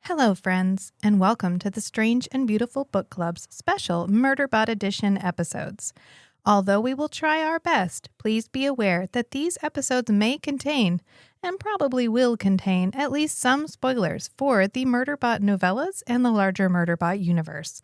Hello, friends, and welcome to the Strange and Beautiful Book Club's special Murderbot Edition episodes. Although we will try our best, please be aware that these episodes may contain, and probably will contain, at least some spoilers for the Murderbot novellas and the larger Murderbot universe.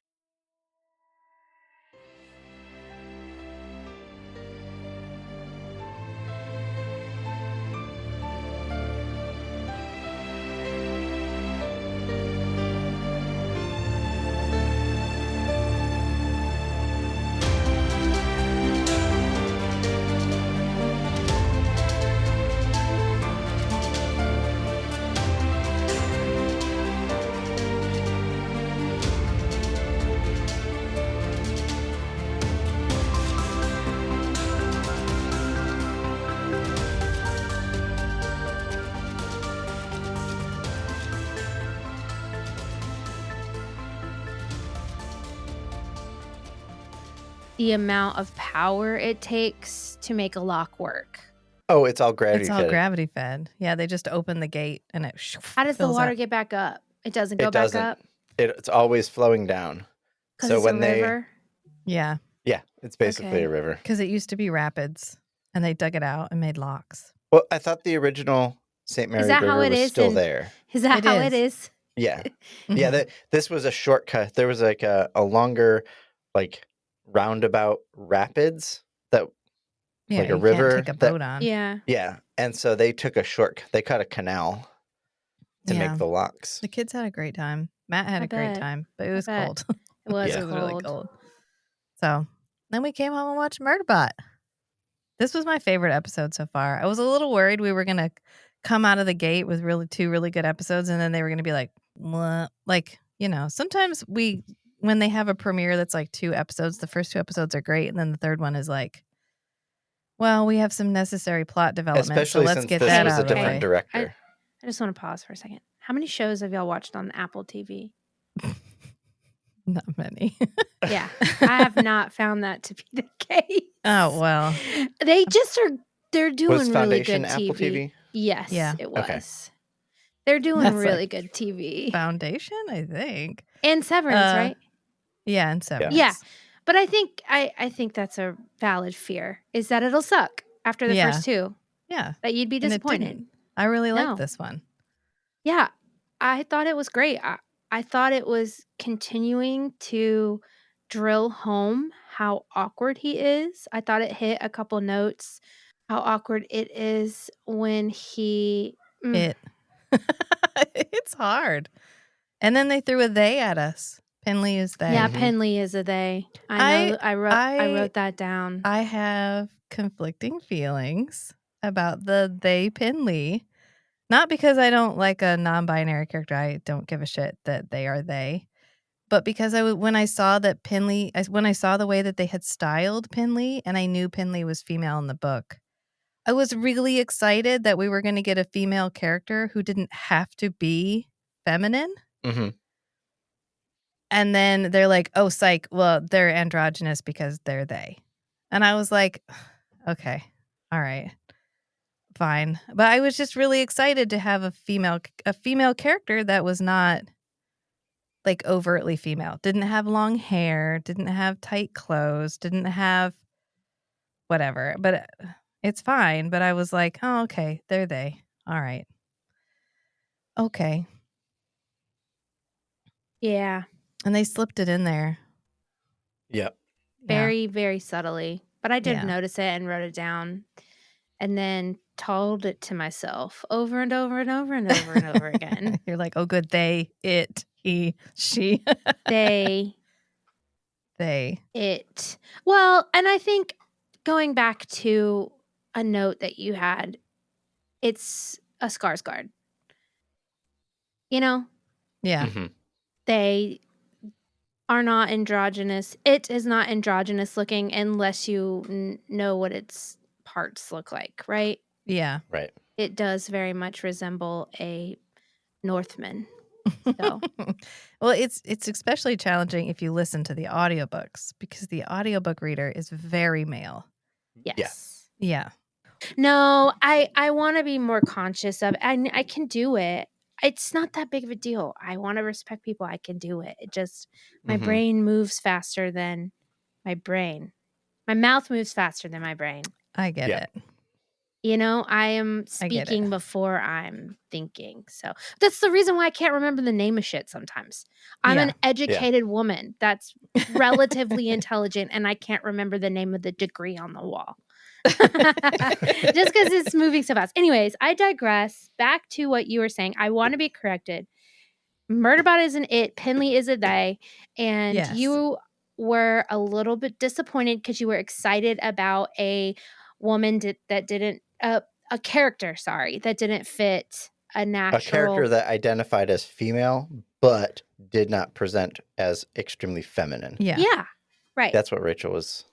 The amount of power it takes to make a lock work. Oh, it's all gravity It's all fed. gravity fed. Yeah, they just open the gate and it How does the fills water up. get back up? It doesn't go It back doesn't. up It's always flowing down. because So it's when a they- river. Yeah, It's basically Okay. a river. because it used to be rapids, and they dug it out and made locks. Well, I thought the original St. Mary that how River it was is still in- there. Is that It how is. it is? Yeah. Mhm. Yeah, this was a shortcut. There was like a longer, like, roundabout rapids that, yeah, like a you river can't take a that- boat on. Yeah. And so they took a shortcut. They cut a canal to Yeah. make the locks. The kids had a great time. Matt had I a great bet. time, but it was bet. cold. It was Yeah. It was really cold. cold. So then we came home and watched Murderbot. This was my favorite episode so far. I was a little worried we were gonna come out of the gate with two really good episodes, and then they were gonna be like, what? Like, sometimes when they have a premiere that's like 2 episodes, the first 2 episodes are great, and then the third one is like, well, we have some necessary plot development, Especially so let's since get this that was out a of the different way. director. I just want to pause for a second. How many shows have y'all watched on Apple TV? Not many. Yeah. I have not found that to be the case. Oh, well. They just are, they're doing Was really Foundation good Apple TV? Yes, Yeah. it Okay. was. They're doing That's really like good TV. Foundation, I think. And Severance, right? Yeah, and Severance. Yeah. But I think that's a valid fear, is that it'll suck after the Yeah. first 2, Yeah. that you'd be And it disappointed. didn't. I really No. liked this one. Yeah. I thought it was great. I thought it was continuing to drill home how awkward he is. I thought it hit a couple notes, how awkward it is when he... It's hard. And then they threw a they at us. Penley is they. Yeah, Mhm. Penley is a they. I know. I wrote that down. I have conflicting feelings about the they Penley. Not because I don't like a non-binary character. I don't give a shit that they are they. But because when I saw that when I saw the way that they had styled Penley, and I knew Penley was female in the book, I was really excited that we were going to get a female character who didn't have to be feminine. Mm-hmm. And then they're like, oh, psych, well, they're androgynous because they're they. And I was like, okay, all right, fine. But I was just really excited to have a female character that was not like overtly female. Didn't have long hair, didn't have tight clothes, didn't have whatever. But it's fine. But I was like, oh, okay, they're they. All right. Okay. Yeah. And they slipped it in there. Yep. Very, very subtly. But I did Yeah. notice it and wrote it down and then told it to myself over and over and over and over and over again. You're like, oh, good. They, it, he, she. They, it. Well, and I think going back to a note that you had, it's a Skarsgård. You know, Yeah. Mm-hmm. they are not androgynous. It is not androgynous looking unless you know what its parts look like, right? Yeah. Right. It does very much resemble a Northman. So. Well, it's especially challenging if you listen to the audiobooks because the audiobook reader is very male. Yes. Yeah. No, I want to be more conscious of, and I can do it. it's not that big of a deal. I want to respect people. I can do it. It just, my Mhm. brain moves faster than my brain. My mouth moves faster than my brain. I get Yeah. it. You know, I am I get it. speaking before I'm thinking. So that's the reason why I can't remember the name of shit sometimes. I'm Yeah. an educated woman that's relatively intelligent, and I can't remember the name of the degree on the wall. Just because it's moving so fast. Anyways, I digress. Back to what you were saying. I want to be corrected. Murderbot is an it, Penley is a they, and Yes. you were a little bit disappointed because you were excited about a woman that didn't a character, sorry, that didn't fit a natural A character that identified as female, but did not present as extremely feminine. Yeah. Yeah, right. That's what Rachel was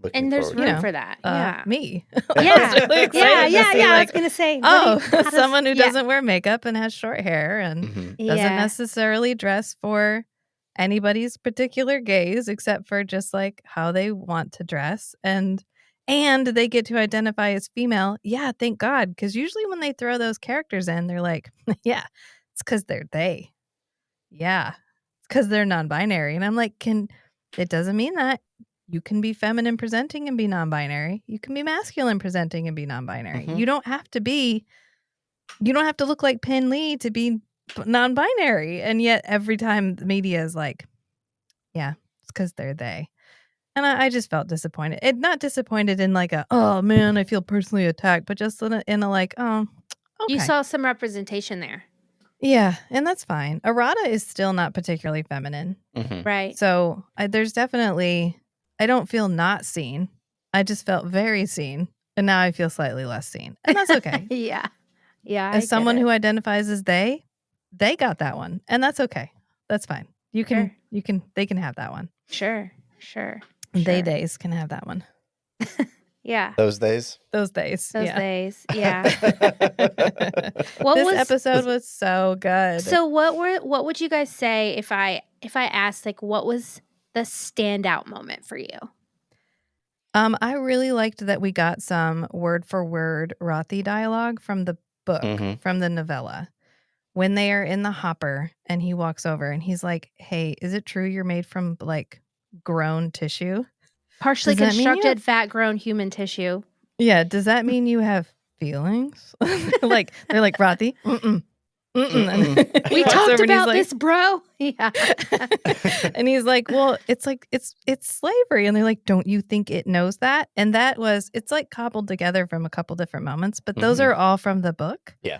looking And there's forward room You know, for that. Yeah. Me. Yeah. I was really excited to see, I like, was gonna say, oh, how does- someone who yeah. doesn't wear makeup and has short hair and Mhm. doesn't Yeah. necessarily dress for anybody's particular gaze except for just like how they want to dress, and they get to identify as female. Yeah, thank God, because usually when they throw those characters in, they're like, yeah, it's because they're they. Yeah, it's because they're non-binary, and I'm like, it doesn't mean that. You can be feminine presenting and be non-binary. You can be masculine presenting and be non-binary. Mhm. You don't have to look like Penn Lee to be non-binary. And yet every time the media is like, yeah, it's because they're they. And I just felt disappointed. Not disappointed in like a, oh man, I feel personally attacked, but just in a like, oh, okay. You saw some representation there. Yeah, and that's fine. Arata is still not particularly feminine. Mhm. Right. So there's definitely, I don't feel not seen. I just felt very seen. And now I feel slightly less seen. And that's okay. Yeah. Yeah. As someone who identifies as they got that one. And that's okay. That's fine. They can have that one. Sure. They days can have that one. Yeah. Those days. Those days. Those Yeah. days. Yeah. This episode was so good. So what would you guys say if I asked, like, what was the standout moment for you? I really liked that we got some word for word Rothi dialogue from the book, Mhm. from the novella. When they are in the hopper and he walks over and he's like, "Hey, is it true you're made from like grown tissue? Partially Does that mean you constructed, fat grown human tissue. Yeah, does that mean you have feelings?" they're like, "Rothi, mm-mm. And We he walks talked over and he's about like- this, bro. Yeah. And he's like, "Well, it's like it's slavery." And they're like, "Don't you think it knows that?" And it's like cobbled together from a couple different moments, but those Mhm. are all from the book. Yeah.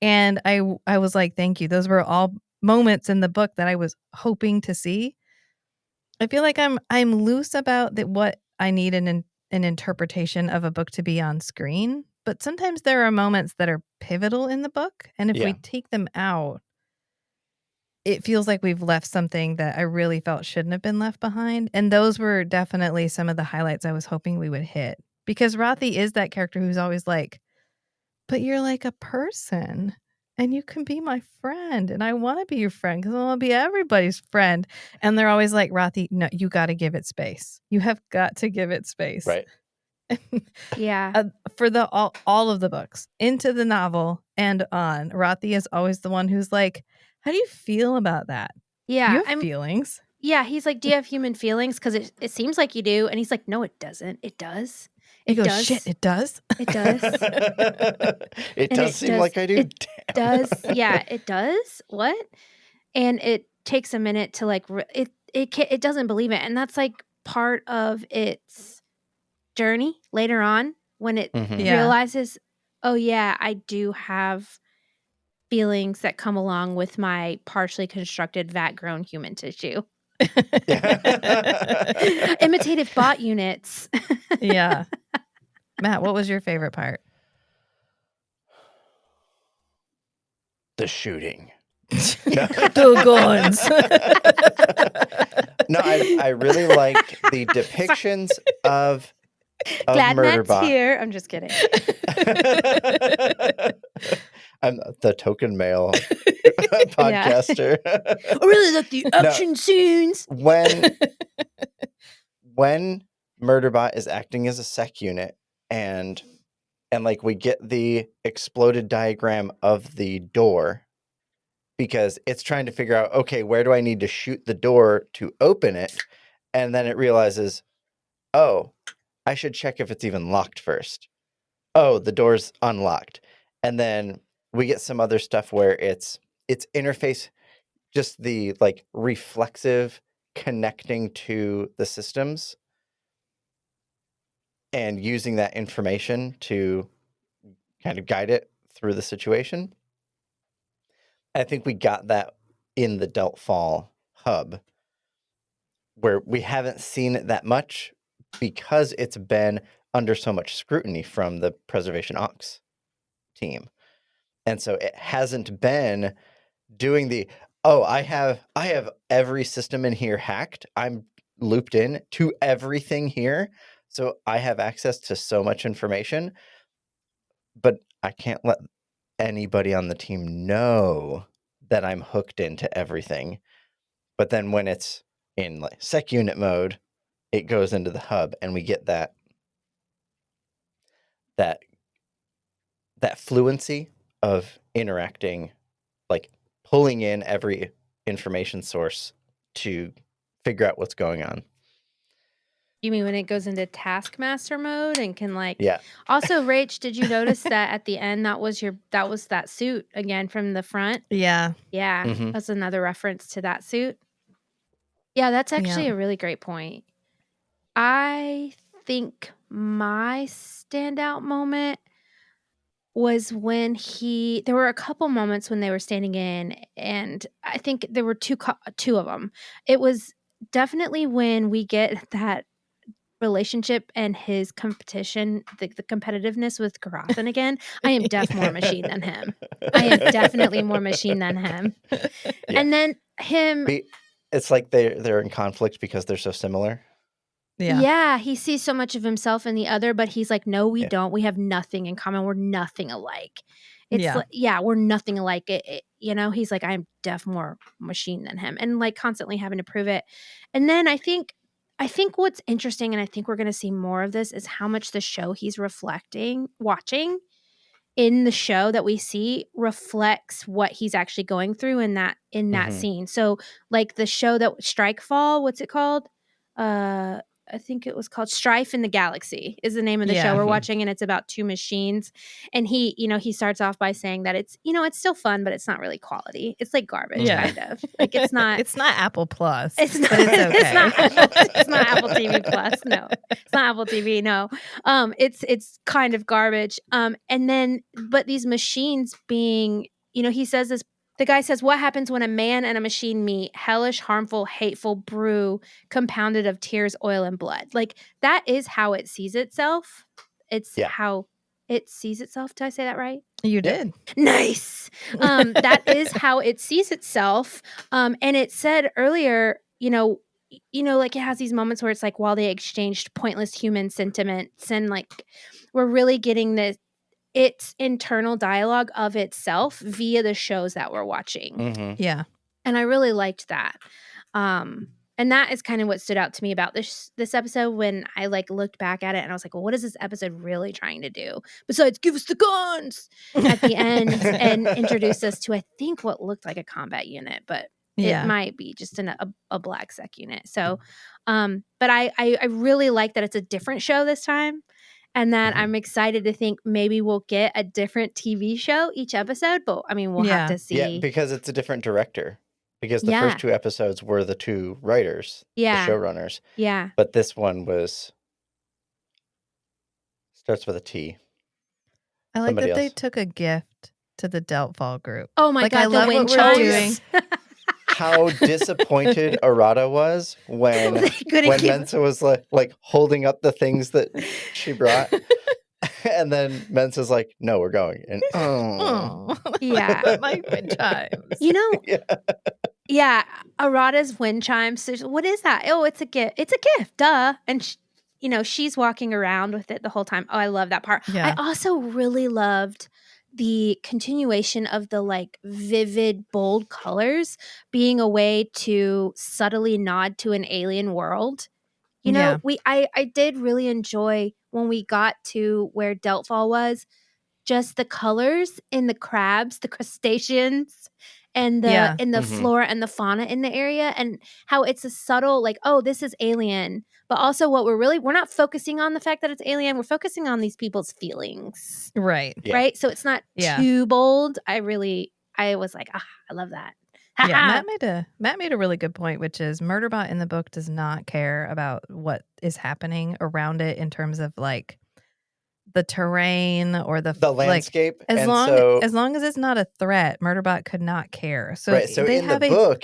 And I was like, "Thank you." Those were all moments in the book that I was hoping to see. I feel like I'm loose about what I need an interpretation of a book to be on screen, but sometimes there are moments that are pivotal in the book, and if we Yeah. take them out, it feels like we've left something that I really felt shouldn't have been left behind. And those were definitely some of the highlights I was hoping we would hit. Because Rothi is that character who's always like, but you're like a person and you can be my friend. And I want to be your friend because I want to be everybody's friend. And they're always like, Rothi, no, you got to give it space. You have got to give it space. Right. Yeah. For all of the books, into the novel and on, Rothi is always the one who's like, how do you feel about that? Yeah. You have feelings. Yeah. He's like, do you have human feelings? Because it seems like you do. And he's like, no, it doesn't. It does. He goes, shit, it does. It does. It And does seem like I do. It does. Yeah, it does. What? And it takes a minute to like it doesn't believe it, and that's like part of its journey later on when it Mhm. Yeah. realizes, oh yeah, I do have feelings that come along with my partially constructed vat grown human tissue. Imitative bot units. Yeah. Matt, what was your favorite part? The shooting. The guns. No, I really liked the depictions of Glad Matt's Murderbot. here. I'm just kidding. Oh, I'm the token male podcaster. I really like the action scenes. When Murderbot is acting as a sec unit and like we get the exploded diagram of the door because it's trying to figure out, okay, where do I need to shoot the door to open it? And then it realizes, oh, I should check if it's even locked first. Oh, the door's unlocked. And then we get some other stuff where it's interface, just the like reflexive connecting to the systems and using that information to kind of guide it through the situation. I think we got that in the Deltfall hub, where we haven't seen it that much because it's been under so much scrutiny from the Preservation Ops team. And so it hasn't been doing the, oh, I have every system in here hacked. I'm looped in to everything here. So I have access to so much information, but I can't let anybody on the team know that I'm hooked into everything. But then when it's in like sec unit mode, it goes into the hub and we get that fluency of interacting, like pulling in every information source to figure out what's going on. You mean when it goes into Taskmaster mode and can like? Yeah. Also, Rach, did you notice that at the end that was that suit again from the front? Yeah. Yeah, Mhm. that's another reference to that suit. Yeah, that's actually Yeah. a really great point. I think my standout moment was when there were a couple moments when they were standing in, and I think there were two of them. It was definitely when we get that relationship and his competition, the competitiveness with Karathan again. I am more machine than him. I am definitely more machine than him. Yeah. And then him, It's like they're in conflict because they're so similar. yeah, he sees so much of himself in the other, but he's like, no, we Yeah. don't. We have nothing in common. We're nothing alike. It's Yeah. like, we're nothing alike. He's like, I'm more machine than him, and like constantly having to prove it. And then I think what's interesting, and I think we're going to see more of this, is how much the show he's watching in the show that we see reflects what he's actually going through in that Mhm. scene. So like the show that Strikefall, what's it called? I think it was called Strife in the Galaxy is the name of the show Yeah. we're Mhm. watching, and it's about two machines. And he starts off by saying that it's still fun, but it's not really quality. It's like garbage, Yeah. kind of. Like it's not It's not Apple Plus. it's not but it's okay. it's not Apple TV Plus. No. It's not Apple TV. No. It's kind of garbage. And then but these machines being, he says this, the guy says, what happens when a man and a machine meet? Hellish, harmful, hateful brew compounded of tears, oil, and blood. Like that is how it sees itself. It's Yeah. how it sees itself. Did I say that right? You Yeah. did. Nice. That is how it sees itself. And it said earlier, like it has these moments where it's like while they exchanged pointless human sentiments, and like we're really getting its internal dialogue of itself via the shows that we're watching. Mhm. Yeah. And I really liked that. And that is kind of what stood out to me about this episode when I like looked back at it and I was like, well, what is this episode really trying to do besides give us the guns at the end and introduce us to, I think, what looked like a combat unit, but it might be just a black sec unit. So, but I really like that it's a different show this time. And that Mhm. I'm excited to think maybe we'll get a different TV show each episode. But I mean, we'll have to see. Yeah, because it's a different director. Because the first two episodes were the two writers, the showrunners. Yeah. But this one starts with a T. I like Somebody that they else. took a gift to the Deltfall group. Oh my Like, God, I the love wind what we're chimes. doing. How disappointed Arata was when Mensa was like holding up the things that she brought. And then Mensa's like, no, we're going. And Yeah. My wind chimes. Yeah, Arata's wind chimes. What is that? Oh, it's a gift. It's a gift. Duh. And she's walking around with it the whole time. Oh, I love that part. Yeah. I also really loved the continuation of the like vivid, bold colors being a way to subtly nod to an alien world. I did really enjoy when we got to where Deltfall was, just the colors in the crabs, the crustaceans, and the Yeah. and the Mhm. flora and the fauna in the area, and how it's a subtle, like, oh, this is alien, but also what we're not focusing on the fact that it's alien. We're focusing on these people's feelings, Right. Yeah. right? So it's not Yeah. too bold. I was like, I love that. Yeah, Ha-ha. Matt made a really good point, which is Murderbot in the book does not care about what is happening around it in terms of like the terrain or The like landscape. as And long so, as it's not a threat, Murderbot could not care. So right. So they in the have a book,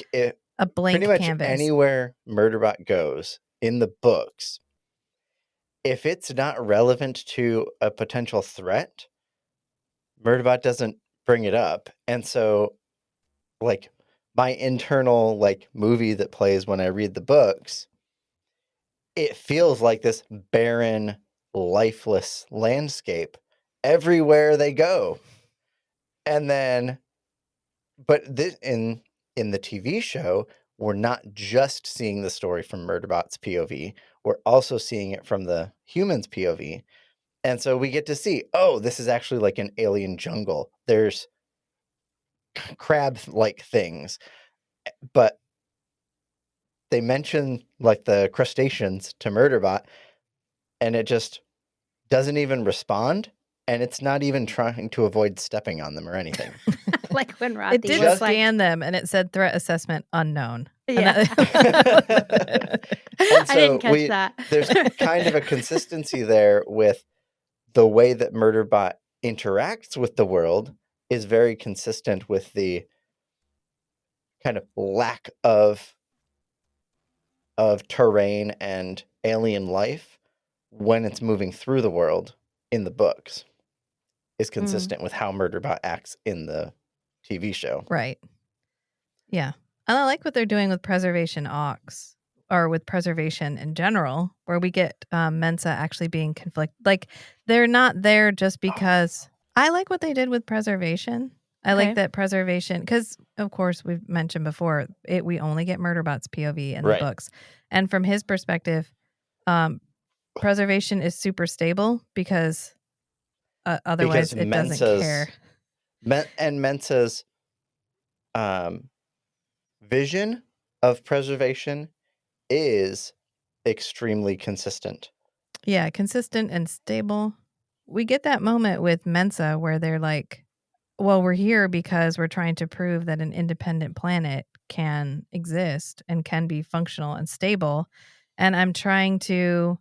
blank pretty much canvas. anywhere Murderbot goes in the books, if it's not relevant to a potential threat, Murderbot doesn't bring it up. And so, like, my internal, like, movie that plays when I read the books, it feels like this barren, lifeless landscape everywhere they go. And then, but this in the TV show, we're not just seeing the story from Murderbot's POV, we're also seeing it from the human's POV. And so we get to see, oh, this is actually like an alien jungle. There's crab-like things, but they mention like the crustaceans to Murderbot, and it just doesn't even respond, and it's not even trying to avoid stepping on them or anything. Like when It Rothy did was like, scan them and it said threat assessment unknown. And yeah. that- And I didn't so catch that. there's kind of a consistency there with the way that Murderbot interacts with the world is very consistent with the kind of lack of terrain and alien life when it's moving through the world in the books is consistent with how Murderbot acts in the TV show. Right. Yeah. And I like what they're doing with Preservation Ox, or with preservation in general, where we get Mensa actually being conflicted. Like, they're not there just because. I like what they did with preservation. I Okay. like that preservation, because, of course, we've mentioned before, we only get Murderbot's POV in Right. the books. And from his perspective, preservation is super stable because otherwise it doesn't care. And Mensa's vision of preservation is extremely consistent. Yeah, consistent and stable. We get that moment with Mensa where they're like, well, we're here because we're trying to prove that an independent planet can exist and can be functional and stable. And I'm trying to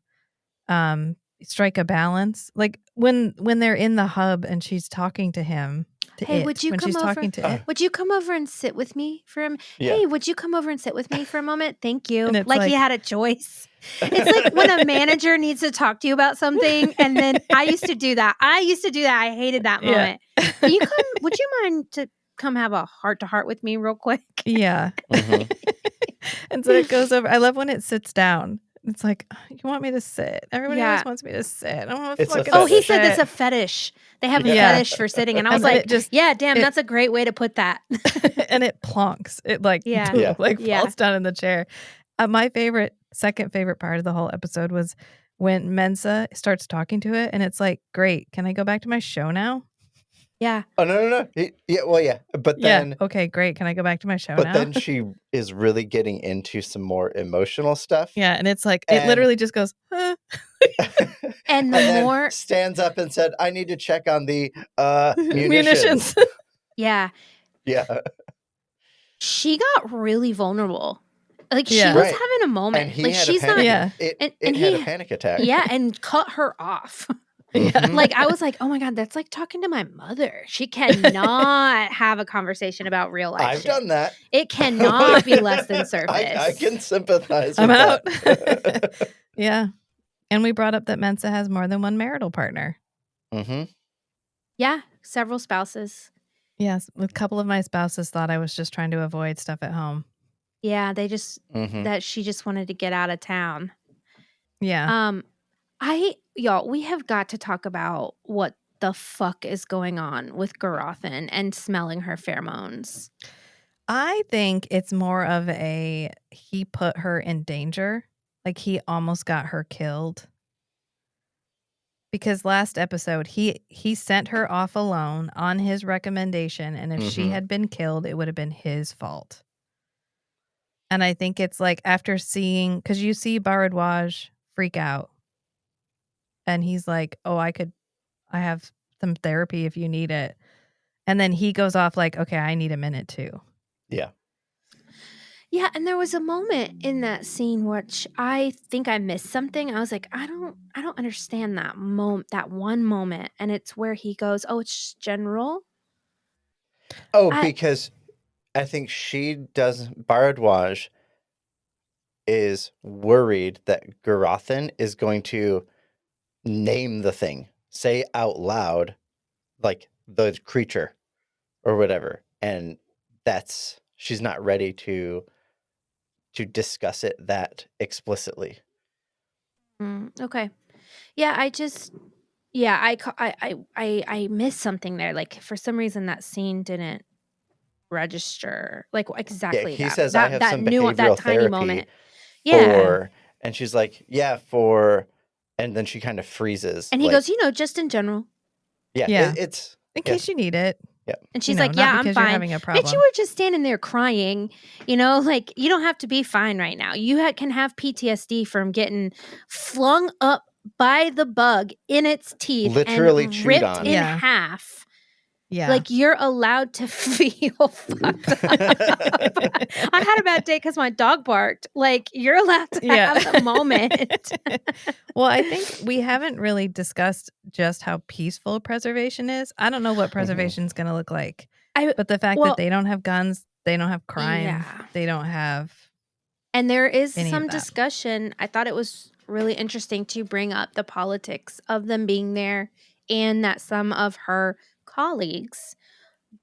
strike a balance. Like when they're in the hub and she's talking to him, Hey, would you when come she's over? talking to it. Would you come over and sit with me for a Yeah. Hey, would you come over and sit with me for a moment? Thank you. And it's Like he like- had a choice. It's like when a manager needs to talk to you about something, and then I used to do that. I hated that Yeah. moment. Would you mind to come have a heart-to-heart with me real quick? Yeah. Mhm. And so it goes over. I love when it sits down. It's like, you want me to sit. Everybody Yeah. always wants me to sit. I want to It's a fucking Oh, he fetish. said that's sit. a fetish. They have a Yeah. fetish for sitting. And I was And then like, it just- yeah, damn, it- that's a great way to put that. And it plonks. It like, Yeah. Yeah. like Yeah. falls down in the chair. My second favorite part of the whole episode was when Mensa starts talking to it, and it's like, great. Can I go back to my show now? Yeah. Oh, no. Yeah, well, yeah. But then, Okay, great. Can I go back to my show but now? then she is really getting into some more emotional stuff. Yeah, and it's like, it And- literally just goes, huh? And the then more stands up and said, I need to check on the munitions. Munitions. yeah, Yeah. she got really vulnerable. Like she Yeah. was Right. having a moment. And he Like had she's a not panic. Yeah. It and had he- a panic attack. yeah, and cut her off. Yeah. Mhm. Like I was like, oh my God, that's like talking to my mother. She cannot have a conversation about real life. I've shit. done that. It cannot be less than surface. I can sympathize I'm with out. that. Yeah. And we brought up that Mensa has more than one marital partner. Mm-hmm. Yeah, several spouses. Yes. A couple of my spouses thought I was just trying to avoid stuff at home. Yeah, they just Mm-hmm. that she just wanted to get out of town. Yeah. Y'all, we have got to talk about what the fuck is going on with Garothin and smelling her pheromones. I think it's more of he put her in danger. Like he almost got her killed. Because last episode, he sent her off alone on his recommendation, and if she Mhm. had been killed, it would have been his fault. And I think it's like after seeing, because you see Bharadwaj freak out, and he's like, "Oh, I have some therapy if you need it," and then he goes off like, "Okay, I need a minute too." Yeah. Yeah, and there was a moment in that scene which I think I missed something. I was like, I don't understand that that one moment, and it's where he goes, "Oh, it's just general." Oh, I because I think Bharadwaj is worried that Garathan is going to name the thing, say out loud, like the creature or whatever, and she's not ready to discuss it that explicitly. Okay. Yeah, I missed something there. Like for some reason that scene didn't register. Like Yeah, exactly he that says, "I have some that behavioral tiny therapy moment. Yeah. for," and she's like, "Yeah, for," and then she kind of freezes. And he Like, goes, just in general. yeah, Yeah. it's In case you need it. yeah. And she's You know, like, not "Yeah, I'm because you're fine." having a Bitch, problem. you were just standing there crying. Like you don't have to be fine right now. You can have PTSD from getting flung up by the bug in its teeth Literally and chewed ripped on. in Yeah. half. Yeah. Like you're allowed to feel fucked up. I had a bad day because my dog barked. Like you're allowed to Yeah. have the moment. Well, I think we haven't really discussed just how peaceful preservation is. I don't know what preservation's going to look like. But the fact well, that they don't have guns, they don't have crime, Yeah. they don't have And there is any of some that. discussion. I thought it was really interesting to bring up the politics of them being there and that some of her colleagues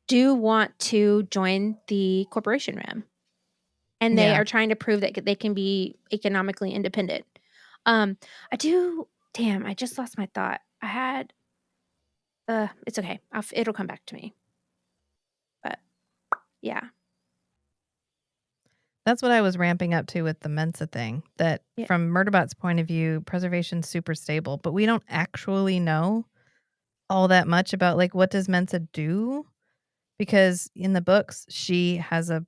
do want to join the corporation rim. And they Yeah. are trying to prove that they can be economically independent. I just lost my thought. I had it's okay. It'll come back to me. But yeah. That's what I was ramping up to with the Mensa thing. That Yeah. from Murderbot's point of view, preservation's super stable, but we don't actually know all that much about like what does Mensa do? Because in the books, she has a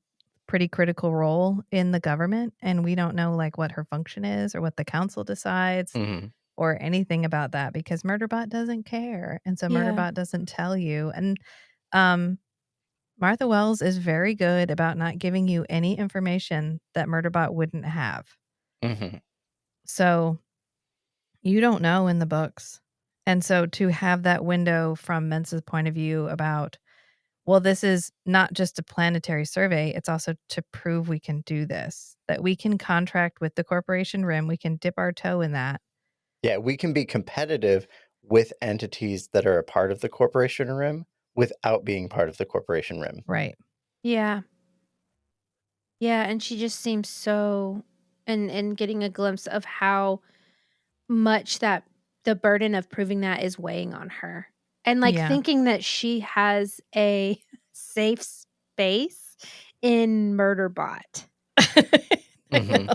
pretty critical role in the government, and we don't know like what her function is or what the council decides Mhm. or anything about that because Murderbot doesn't care, and so Yeah. Murderbot doesn't tell you. And Martha Wells is very good about not giving you any information that Murderbot wouldn't have. Mhm. So you don't know in the books. And so to have that window from Mensa's point of view about, well, this is not just a planetary survey, it's also to prove we can do this, that we can contract with the Corporation Rim, we can dip our toe in that. Yeah, we can be competitive with entities that are a part of the Corporation Rim without being part of the Corporation Rim. Right. Yeah. Yeah, and she just seems so and getting a glimpse of how much that the burden of proving that is weighing on her. And like Yeah. thinking that she has a safe space in Murderbot. Mhm.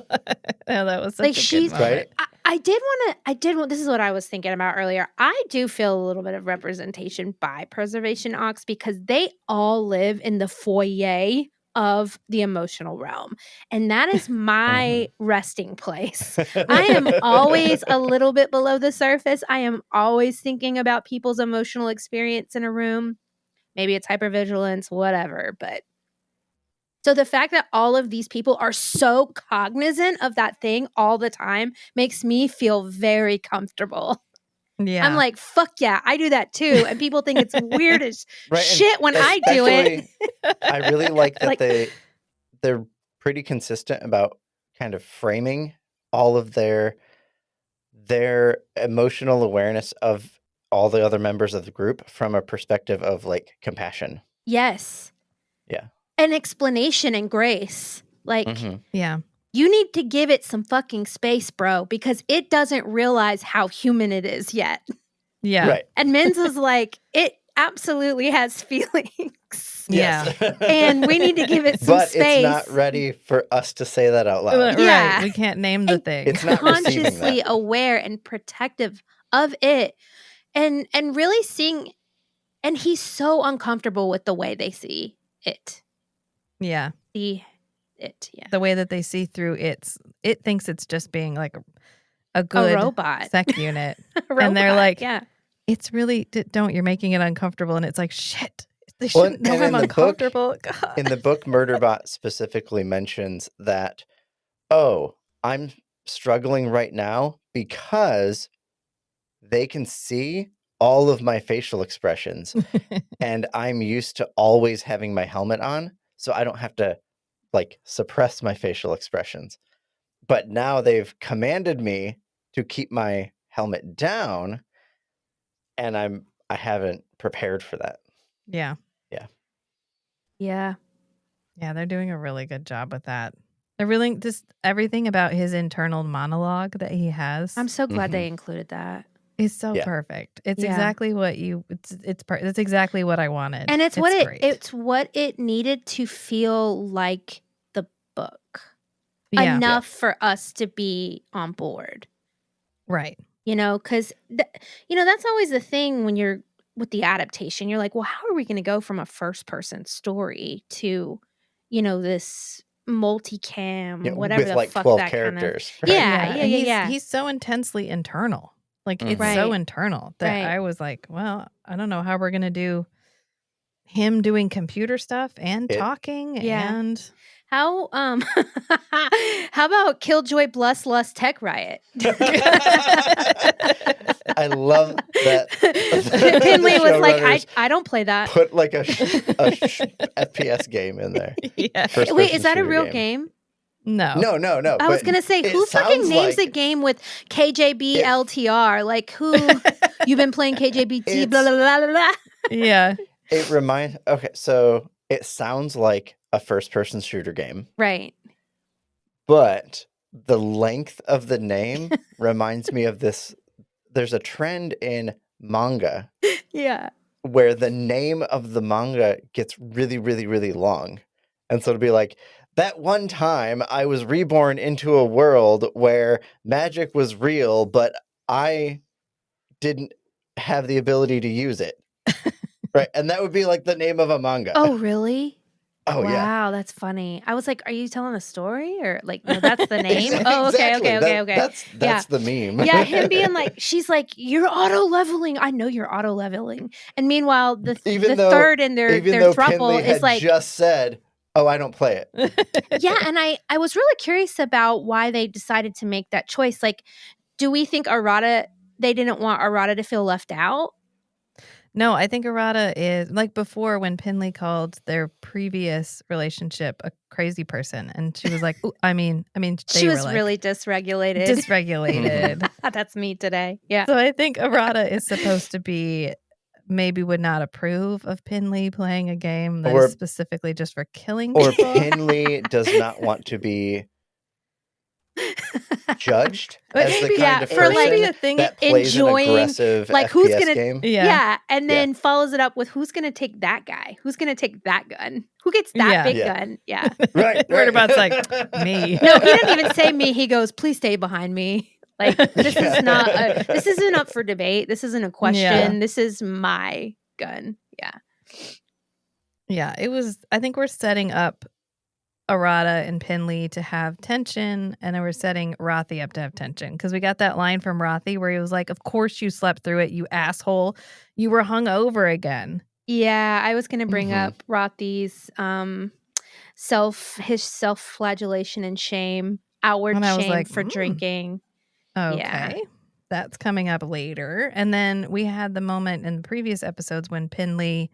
Oh, that was such Like a good she's moment. Right? I did want this is what I was thinking about earlier. I do feel a little bit of representation by Preservation Ox because they all live in the foyer of the emotional realm. And that is my resting place. I am always a little bit below the surface. I am always thinking about people's emotional experience in a room. Maybe it's hypervigilance, whatever, but so the fact that all of these people are so cognizant of that thing all the time makes me feel very comfortable. Yeah. I'm like, fuck yeah, I do that too. And people think it's weird as Right, and shit when I do it. I really like that Like- they're pretty consistent about kind of framing all of their emotional awareness of all the other members of the group from a perspective of like compassion. Yes. Yeah. An explanation and grace. Like, Mhm. Yeah. you need to give it some fucking space, bro, because it doesn't realize how human it is yet. Yeah. Right. And Men's is like, it absolutely has feelings. Yeah. Yes. And we need to give it some But space. it's not ready for us to say that out loud. Right. Yeah. We can't name the And thing. It's not receiving consciously that. aware and protective of it and really seeing, and he's so uncomfortable with the way they see it. Yeah. Yeah. The way that they see through it thinks it's just being like a A good robot. sec unit. A And they're robot, like, yeah. it's really, don't, you're making it uncomfortable. And it's like, shit, they Well, shouldn't know and I'm in the book- uncomfortable. God. In the book, Murderbot specifically mentions that, oh, I'm struggling right now because they can see all of my facial expressions and I'm used to always having my helmet on, so I don't have to like suppress my facial expressions. But now they've commanded me to keep my helmet down, and I haven't prepared for that. Yeah. Yeah. Yeah, they're doing a really good job with that. They're really just everything about his internal monologue that he has I'm so glad Mhm. they included that. is so Yeah. perfect. It's Yeah. exactly what it's exactly what I wanted. And it's great. it's what it needed to feel like the book. Yeah. Enough for us to be on board. Right. You know, because that's always the thing when you're with the adaptation. You're like, well, how are we going to go from a first person story to, this multicam, Yeah, whatever with the like fuck 12 that kind of. characters. Yeah, and yeah. he's so intensely internal. Like it's Mhm. so Right. internal that Right. I was like, well, I don't know how we're gonna do him doing computer stuff and talking Yeah. and How how about Killjoy Bless Lust Tech Riot? I love that. Pinley was like, showrunners I don't play that. put like a FPS game in there. yeah. First Wait, person is that a shooter real game. game? No. No. I was but gonna say, it who fucking sounds names a like game with KJB If- LTR? Like, who? You've been playing KJBT, blah, It's- blah, blah, blah, blah. Yeah. It reminds. Okay, so it sounds like a first person shooter game, Right. but the length of the name reminds me of this. There's a trend in manga Yeah. where the name of the manga gets really, really, really long. And so it'll be like, that one time I was reborn into a world where magic was real, but I didn't have the ability to use it. Right. And that would be like the name of a manga. Oh, really? Oh, yeah. Wow, that's funny. I was like, are you telling a story or like, no, that's the name? Oh, okay, Exactly. okay. That's the meme. Yeah, him being like, she's like, you're auto leveling. I know you're auto leveling. And meanwhile, the third in their throuple Pinley is had like, just said, "Oh, I don't play it." yeah. And I was really curious about why they decided to make that choice. Like, do we think they didn't want Arata to feel left out? No, I think Arata is like before when Pinley called their previous relationship a crazy person, and she was like, "Ooh," I mean, She were was like really dysregulated. dysregulated. That's me today. Yeah. So I think Arata is supposed to be maybe would not approve of Pinley playing a game that Or- is specifically just for killing Or people. Pinley does not want to be judged But as the maybe- kind of for, like, person a thing that plays enjoying, an aggressive like, FPS who's gonna- game. Yeah. And then follows it up with who's going to take that guy? Who's going to take that gun? Who gets that Yeah. big Yeah. gun? Yeah. Right. Murderbot's like, me. No, he didn't even say me. He goes, please stay behind me. Like, this Yeah. is not, this isn't up for debate. This isn't a question. Yeah. This is my gun. Yeah. Yeah, it was. I think we're setting up Arata and Pinley to have tension, and then we're setting Rothi up to have tension because we got that line from Rothi where he was like, "Of course you slept through it, you asshole. You were hungover again." Yeah. I was going to bring Mhm. up Rothy's his self-flagellation and shame, outward And I was shame like, for drinking. Okay. That's coming up later. And then we had the moment in the previous episodes when Pinley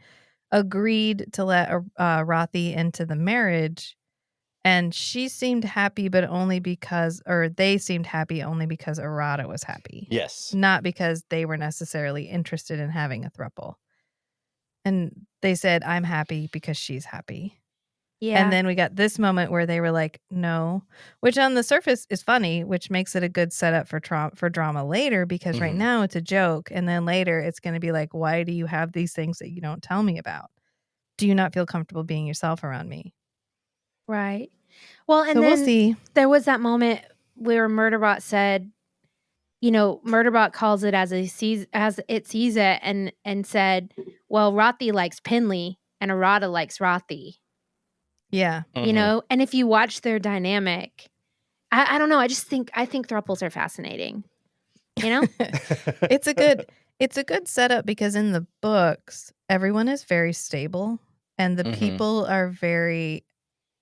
agreed to let Rothi into the marriage. And she seemed happy, but only because, or they seemed happy only because Arata was happy. Yes. Not because they were necessarily interested in having a throuple. And they said, I'm happy because she's happy. Yeah. And then we got this moment where they were like, no, which on the surface is funny, which makes it a good setup for drama later, because right Mhm. now it's a joke. And then later it's going to be like, why do you have these things that you don't tell me about? Do you not feel comfortable being yourself around me? Right. Well, and So then we'll see. there was that moment where Murderbot said, Murderbot calls it as it sees it and said, well, Rothi likes Penley and Arata likes Rothi. Yeah. And if you watch their dynamic, I don't know. I think thruples are fascinating. It's a good setup because in the books, everyone is very stable and the people are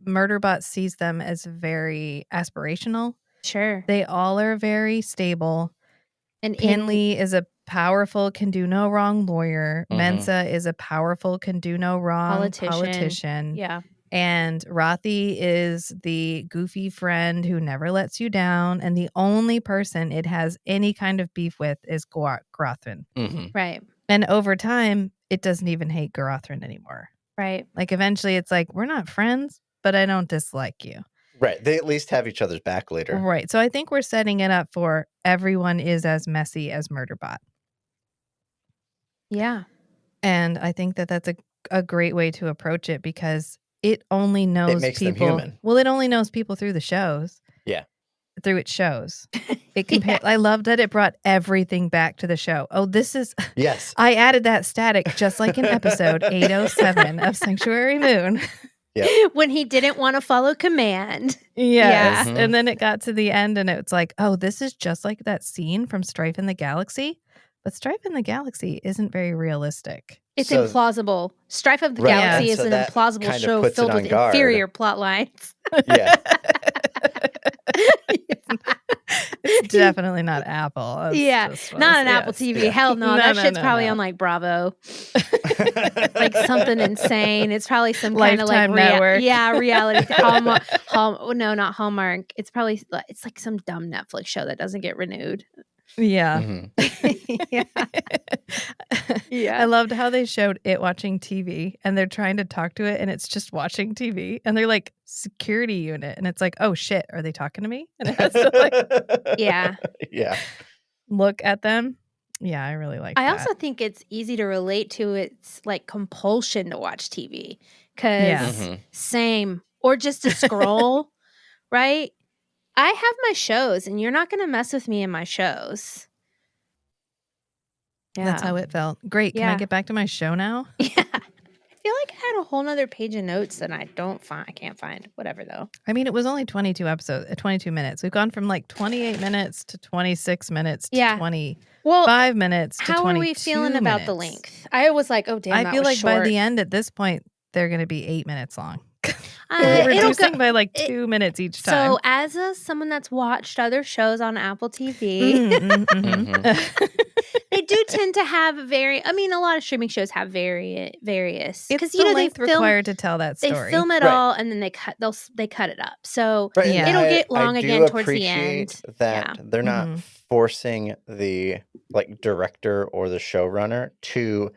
Murderbot sees them as very aspirational. Sure. They all are very stable. And Penley is a powerful, can do no wrong lawyer. Mensa is a powerful, can do no wrong politician. Yeah. And Rothi is the goofy friend who never lets you down. And the only person it has any kind of beef with is Gorothrin. Right. And over time, it doesn't even hate Gorothrin anymore. Right. Like eventually it's like, we're not friends, but I don't dislike you. Right. They at least have each other's back later. Right. So I think we're setting it up for everyone is as messy as Murderbot. Yeah. And I think that that's a great way to approach it because it only knows makes people. them human. Well, it only knows people through the shows. Yeah. Through its shows. It compared. I love that it brought everything back to the show. Oh, this is. Yes. I added that static just like in episode 807 of Sanctuary Moon. Yep. When he didn't want to follow command. Yes. Yeah. And then it got to the end and it's like, oh, this is just like that scene from Strife in the Galaxy. But Strife in the Galaxy isn't very realistic. It's implausible. Strife of the Galaxy is an implausible show filled with inferior plot lines. Yeah. It's definitely not Apple. That's not an Apple TV. Yeah. Hell no. That shit's probably on like Bravo. Like something insane. It's probably some kind of like network. Reality. No, not Hallmark. It's probably like some dumb Netflix show that doesn't get renewed. Yeah. Yeah. I loved how they showed it watching TV and they're trying to talk to it and it's just watching TV and they're like security unit and it's like, oh shit, are they talking to me? And it has to like yeah look at them. Yeah, I really like that. I also think it's easy to relate to its like compulsion to watch TV because same or just to scroll, right? I have my shows and you're not going to mess with me in my shows. Yeah. That's how it felt. Great. Can I get back to my show now? Yeah. I feel like I had a whole nother page of notes that I can't find. Whatever though. I mean, it was only 22 minutes. We've gone from like 28 minutes to 26 minutes to 25 minutes to 22 minutes. How are we feeling about the length? I was like, oh damn, I feel like by the end at this point, they're going to be 8 minutes long. Reducing by like 2 minutes each time. So as someone that's watched other shows on Apple TV, they do tend to have a lot of streaming shows have various. It's the length required to tell that story. They film it all and then they cut it up. So it'll get long again towards the end. That they're not forcing the director or the showrunner to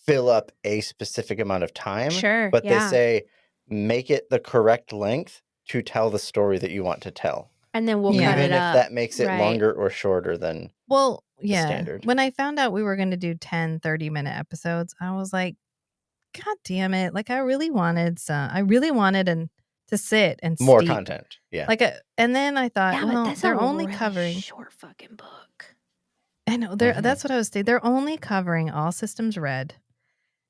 fill up a specific amount of time. Sure. But they say make it the correct length to tell the story that you want to tell. And then we'll cut it up. Even if that makes it longer or shorter than standard. When I found out we were going to do 10 30-minute episodes, I was like, God damn it. Like I really wanted to sit and more content. Yeah. And then I thought, they're only covering short fucking book. I know. That's what I was saying. They're only covering All Systems Red.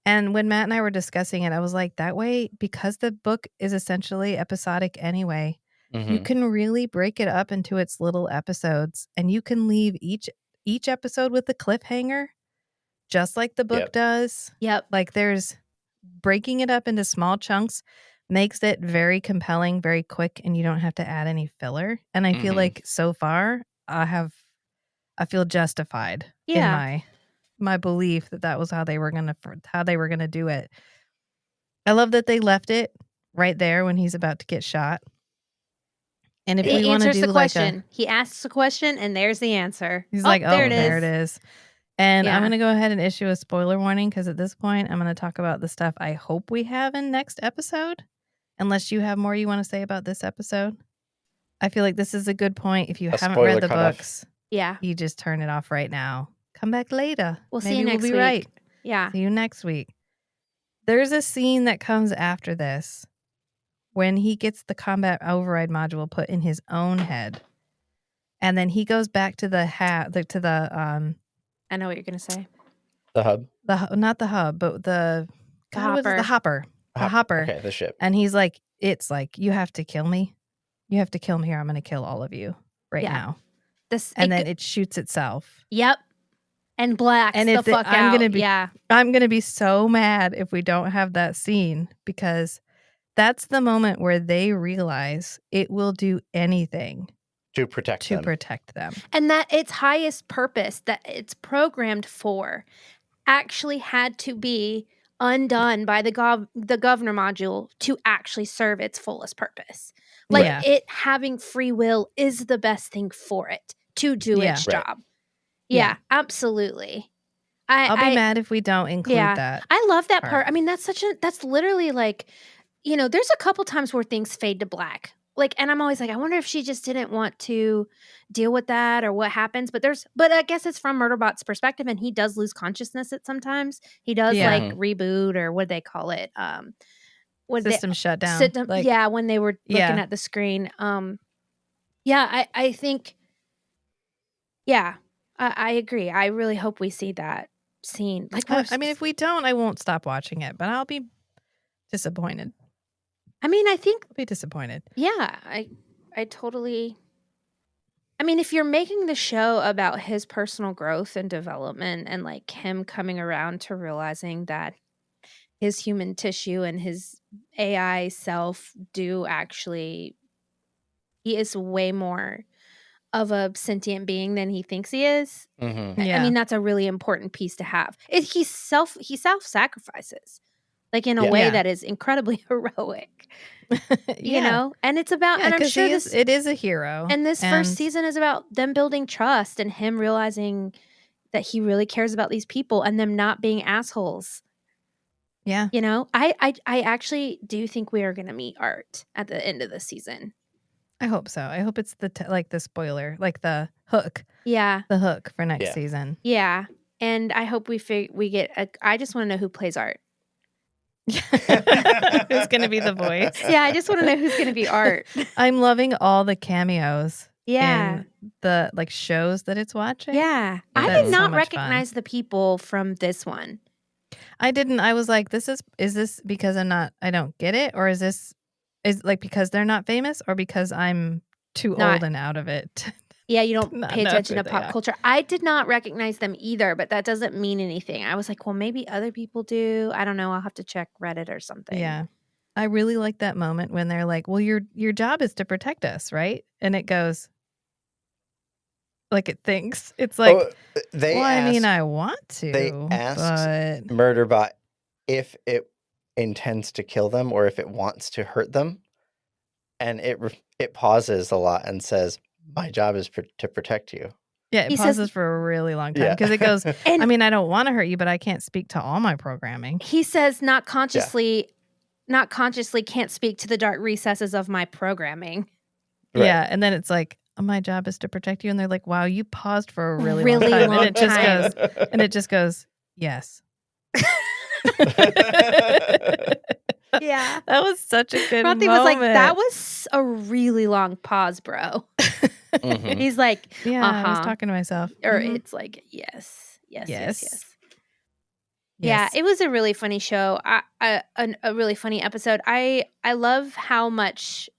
And when Matt and I were discussing it, I was like, that way, because the book is essentially episodic anyway, you can really break it up into its little episodes and you can leave each episode with a cliffhanger, just like the book does. Yep. Like there's breaking it up into small chunks makes it very compelling, very quick, and you don't have to add any filler. And I feel like so far I feel justified in my belief that was how they were gonna do it. I love that they left it right there when he's about to get shot. And if we want to do the question, he asks a question, and there's the answer. He's like, "Oh, there it is." And I'm gonna go ahead and issue a spoiler warning because at this point, I'm gonna talk about the stuff I hope we have in next episode. Unless you have more you want to say about this episode, I feel like this is a good point. If you haven't read the books, you just turn it off right now. Come back later. We'll see you next week. Right. Yeah. See you next week. There's a scene that comes after this when he gets the combat override module put in his own head. And then he goes back to the I know what you're gonna say. The hub. not the hub, but the what is it? The hopper. The hopper. Okay, the ship. And he's like, it's like, you have to kill me. You have to kill me or I'm going to kill all of you now. And then it shoots itself. Yep. And blacks and the fuck out. I'm going to be so mad if we don't have that scene, because that's the moment where they realize it will do anything to protect them. And that its highest purpose that it's programmed for actually had to be undone by the governor module to actually serve its fullest purpose. Like it having free will is the best thing for it to do its job. Yeah, absolutely. I'll be mad if we don't include that. I love that part. I mean, that's literally like, you know, there's a couple times where things fade to black. Like, and I'm always like, I wonder if she just didn't want to deal with that or what happens. But I guess it's from Murderbot's perspective, and he does lose consciousness at sometimes. He does like reboot, or what do they call it? System shutdown. When they were looking at the screen. I think. Yeah, I agree. I really hope we see that scene. Like, I mean, if we don't, I won't stop watching it, but I'll be disappointed. I mean, I think I'll be disappointed. Yeah, I totally. I mean, if you're making the show about his personal growth and development, and like him coming around to realizing that his human tissue and his AI self do actually, he is way more of a sentient being than he thinks he is. Mm-hmm. I mean, that's a really important piece to have. He self-sacrifices, like in a way that is incredibly heroic. You know, and it's about, and I'm sure it is a hero. And this first season is about them building trust and him realizing that he really cares about these people and them not being assholes. Yeah. You know, I actually do think we are going to meet Art at the end of the season. I hope so. I hope it's the spoiler, like the hook. Yeah. The hook for next season. Yeah. And I hope we get I just want to know who plays Art. Who's going to be the voice? Yeah, I just want to know who's going to be Art. I'm loving all the cameos. Yeah. In the like shows that it's watching. Yeah. I did not recognize the people from this one. I didn't. I was like, is this because I don't get it? Or is like because they're not famous, or because I'm too old and out of it? Yeah, you don't pay attention to pop culture. I did not recognize them either, but that doesn't mean anything. I was like, well, maybe other people do. I don't know. I'll have to check Reddit or something. Yeah. I really like that moment when they're like, well, your job is to protect us, right? And it goes, like it thinks. It's like, I mean, I want to. They asked Murderbot if it intends to kill them or if it wants to hurt them. And it pauses a lot and says, my job is to protect you. Yeah, it pauses for a really long time because it goes, I mean, I don't want to hurt you, but I can't speak to all my programming. He says not consciously can't speak to the dark recesses of my programming. Right. Yeah, and then it's like, my job is to protect you. And they're like, wow, you paused for a really long time. And it just goes, yes. Yeah. That was such a good moment. was like, that was a really long pause, bro. Mm-hmm. He's like, I was talking to myself. Or it's like, yes. Yeah, it was a really funny show. A really funny episode. I love how much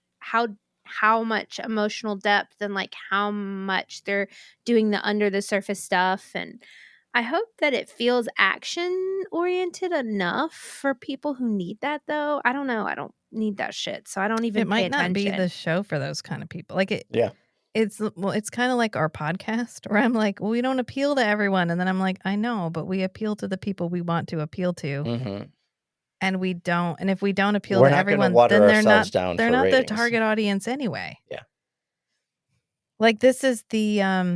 emotional depth and like how much they're doing the under the surface stuff, and I hope that it feels action oriented enough for people who need that, though. I don't know. I don't need that shit, so I don't even. It might not be the show for those kind of people. Like it. Yeah. It's kind of like our podcast where I'm like, well, we don't appeal to everyone, and then I'm like, I know, but we appeal to the people we want to appeal to. Mm-hmm. And we don't. And if we don't appeal to everyone, then they're not the target audience anyway. Yeah. Like this is the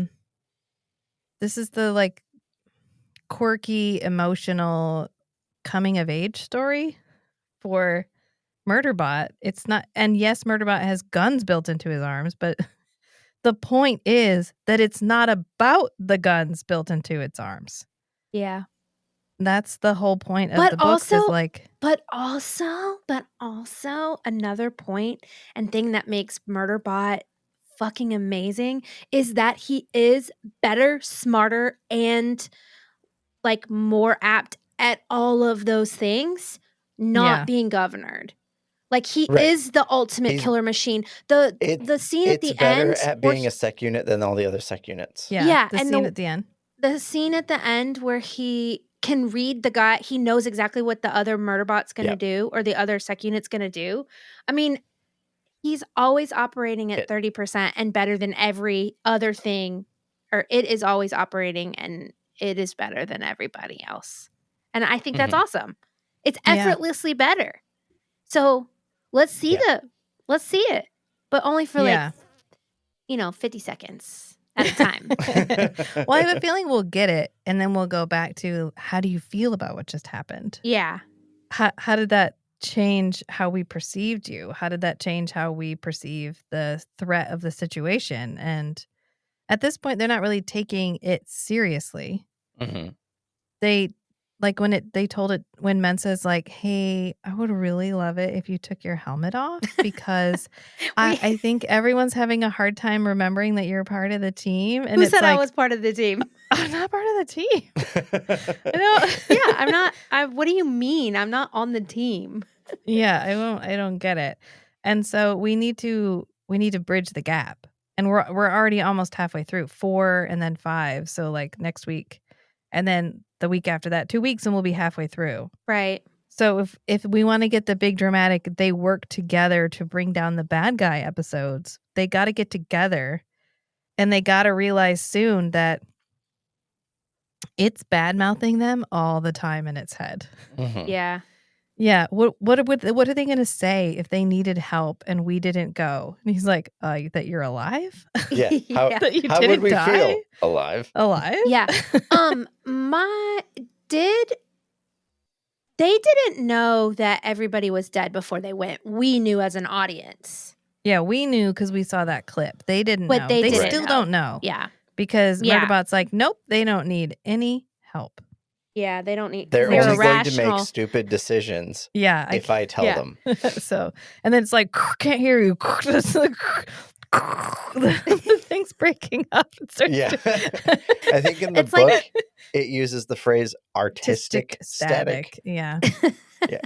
like quirky, emotional coming of age story for Murderbot. It's not, and yes, Murderbot has guns built into his arms, but the point is that it's not about the guns built into its arms. Yeah. That's the whole point of the books is like. But also another point and thing that makes Murderbot fucking amazing is that he is better, smarter, and like more apt at all of those things, not Yeah. being governed. Like he Right. is the ultimate He's- killer machine. The scene at It's the better end at where being a sec unit than all the other sec units. Yeah. The and scene at the end. the scene at the end where he can read the guy, he knows exactly what the other Murderbot's going to Yep. do or the other sec unit's going to do. I mean, he's always operating at 30% and better than every other thing, or it is always operating and it is better than everybody else. And I think that's awesome. It's Yeah. effortlessly better. So let's see it, but only for Yeah. 50 seconds at a time. Well, I have a feeling we'll get it, and then we'll go back to how do you feel about what just happened? Yeah. How did that change how we perceived you? How did that change how we perceive the threat of the situation? And at this point, they're not really taking it seriously. Mhm. They like they told it when Mensa's like, "Hey, I would really love it if you took your helmet off because I think everyone's having a hard time remembering that you're part of the team." And Who it's said I like, was part of the team? I'm not part of the team. I don't. Yeah, I'm not. What do you mean? I'm not on the team. Yeah, I don't get it. And so we need to bridge the gap. And we're already almost halfway through 4 and then 5. So like next week and then the week after that, 2 weeks and we'll be halfway through. Right. So if we want to get the big dramatic, they work together to bring down the bad guy episodes. They got to get together and they got to realize soon that it's bad mouthing them all the time in its head. Mhm. Yeah. Yeah. What are they going to say if they needed help and we didn't go? And he's like, that you're alive? Yeah. How, Yeah. That you how didn't would we die? feel? Alive. Alive? Yeah. They didn't know that everybody was dead before they went. We knew as an audience. Yeah, we knew because we saw that clip. They didn't But know. they didn't still know. don't know. Yeah. Because Yeah. Murderbot's like, nope, they don't need any help. Yeah, they don't need. They're They're only going to irrational. make stupid decisions Yeah. if I tell them. So, and then it's like, can't hear you. The thing's breaking up. It starts Yeah. to- I think in the It's like- book, it uses the phrase artistic static. Yeah. Yeah.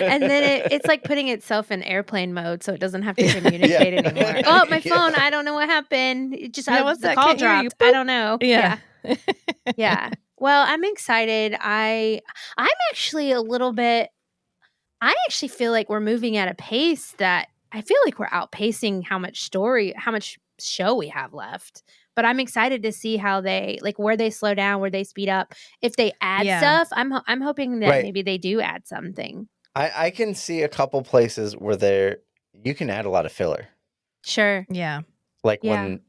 And then it's like putting itself in airplane mode so it doesn't have to communicate anymore. Oh, my phone. I don't know what happened. It just Yeah, what's the that? call Can't hear you. dropped. I don't know. Yeah. Yeah. Well, I'm excited. I'm actually a little bit. I actually feel like we're moving at a pace that I feel like we're outpacing how much show we have left. But I'm excited to see how they where they slow down, where they speed up. If they add stuff, I'm hoping that maybe they do add something. I can see a couple places where you can add a lot of filler. Sure. Yeah. Like when,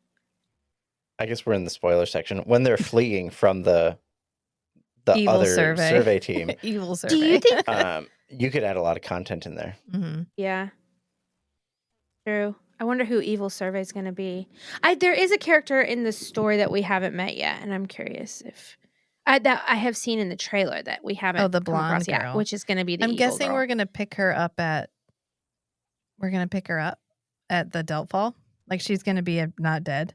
I guess we're in the spoiler section, when they're fleeing from the Evil other survey team. Evil survey. Do you think? You could add a lot of content in there. Mm-hmm. Yeah. True. I wonder who Evil Survey is going to be. There is a character in the story that we haven't met yet, and I'm curious if that I have seen in the trailer that we haven't. the come across blonde yet, girl. which is going to be the. I'm evil guessing girl. we're gonna pick her up at. We're gonna pick her up at the Deltfall. Like she's gonna be not dead.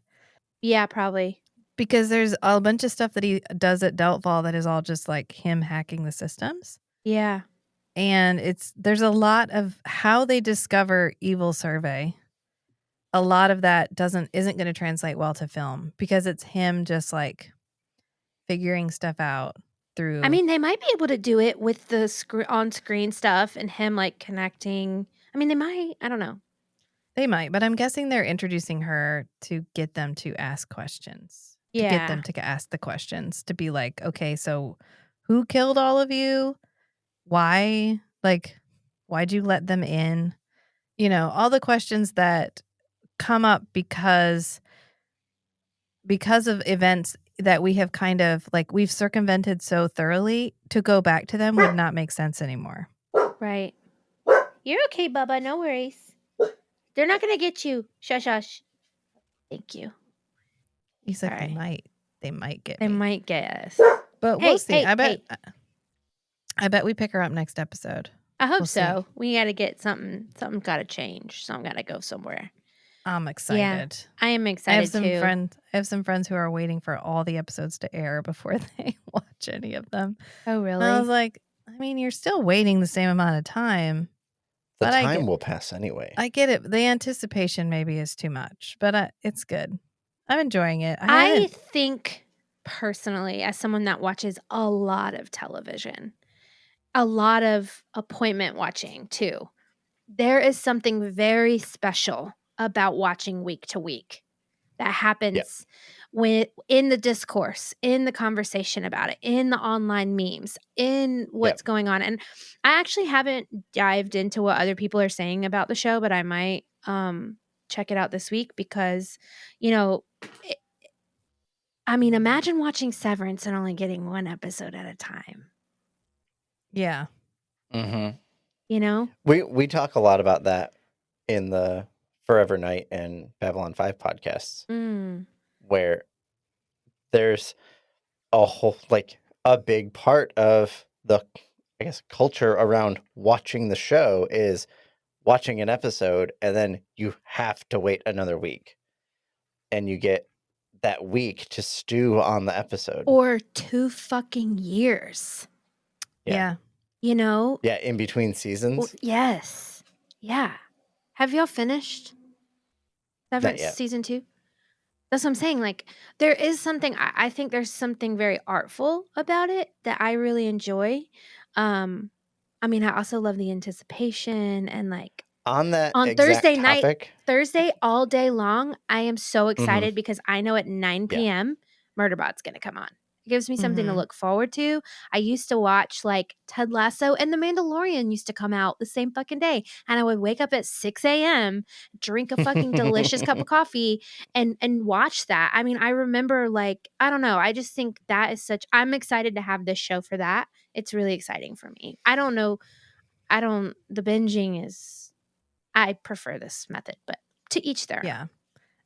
Yeah, probably. Because there's a bunch of stuff that he does at Deltfall that is all just like him hacking the systems. Yeah. And there's a lot of how they discover Evil Survey. A lot of that isn't going to translate well to film because it's him just like figuring stuff out through. I mean, they might be able to do it with the on-screen stuff and him like connecting. I mean, they might. I don't know. They might, but I'm guessing they're introducing her to get them to ask questions. Yeah. To get them to ask the questions, to be like, okay, so who killed all of you? Why? Like, why'd you let them in? You know, all the questions that come up because of events that we have kind of like we've circumvented so thoroughly, to go back to them would not make sense anymore. Right. You're okay, Bubba. No worries. They're not gonna get you. Shush, shush. Thank you. He said All they right. might get They me. might get us. But Hey, we'll see. hey, I bet we pick her up next episode. I hope We'll see. so. We got to get something. Something got to change. Something got to go somewhere. I'm excited. I am I have excited some too. friends who are waiting for all the episodes to air before they watch any of them. Oh, And I was really? like, I mean, you're still waiting the same amount of time, The but time will pass anyway. I get it. The anticipation maybe is too much, but it's good. I'm enjoying it. I think personally, as someone that watches a lot of television, a lot of appointment watching too, there is something very special about watching week to week that happens in the discourse, in the conversation about it, in the online memes, in what's going on. And I actually haven't dived into what other people are saying about the show, but I might check it out this week because, you know, I mean, imagine watching Severance and only getting one episode at a time, Yeah. Mm-hmm. you know? We talk a lot about that in the Forever Night and Babylon 5 podcasts, where there's a whole, like, a big part of the, I guess, culture around watching the show is watching an episode and then you have to wait another week. And you get that week to stew on the episode. Or 2 fucking years, Yeah. you know? Yeah, in between seasons. Yes. Yeah. Have y'all finished Severance yet. season 2? That's what I'm saying. Like, there is something. I think there's something very artful about it that I really enjoy. I mean, I also love the anticipation and like On that on exact Thursday night, topic, Thursday all day long, I am so excited because I know at 9 p.m. Murderbot's gonna come on. It gives me something to Mhm. look forward to. I used to watch like Ted Lasso and The Mandalorian used to come out the same fucking day. And I would wake up at 6 a.m., drink a fucking delicious cup of coffee and watch that. I mean, I remember like, I don't know. I just think that is I'm excited to have this show for that. It's really exciting for me. The binging is, I prefer this method, but to each their own. Yeah.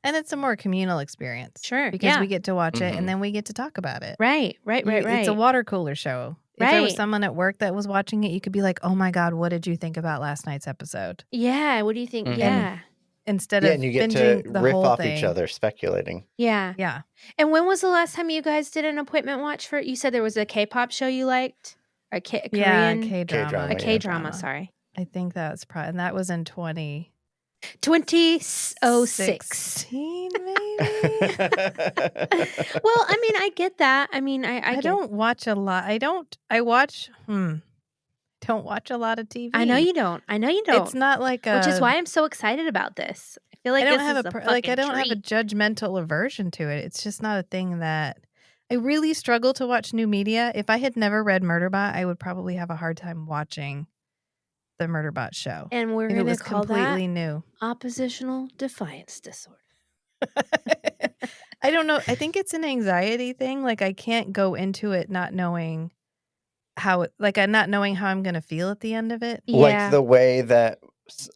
And it's a more communal experience. Sure, Because yeah. we get to watch it Mhm. and then we get to talk about it. Right. It's a water cooler show. If there was Right. someone at work that was watching it, you could be like, "Oh my god, what did you think about last night's episode?" Yeah, what do you think? Mhm. Yeah. Instead Yeah, of and you get binging to the riff whole off thing. each other, speculating. Yeah. Yeah. And when was the last time you guys did an appointment watch for, you said there was a K-pop show you liked? Or Yeah, Korean? K-drama. A K-drama, sorry. I think that's probably, and that was in 2006. 16 maybe? Well, I mean, I get that. I mean, I get, don't watch a lot. Don't watch a lot of TV. I know you don't. It's not like which is why I'm so excited about this. I feel like I don't this have is a a per- fucking like I don't have a treat. judgmental aversion to it. It's just not a thing that I really struggle to watch new media. If I had never read Murderbot, I would probably have a hard time watching the Murderbot show. And we're If it going to was call completely that new. oppositional defiance disorder. I don't know. I think it's an anxiety thing. Like I can't go into it not knowing how I'm not knowing how I'm going to feel at the end of it. Yeah. Like the way that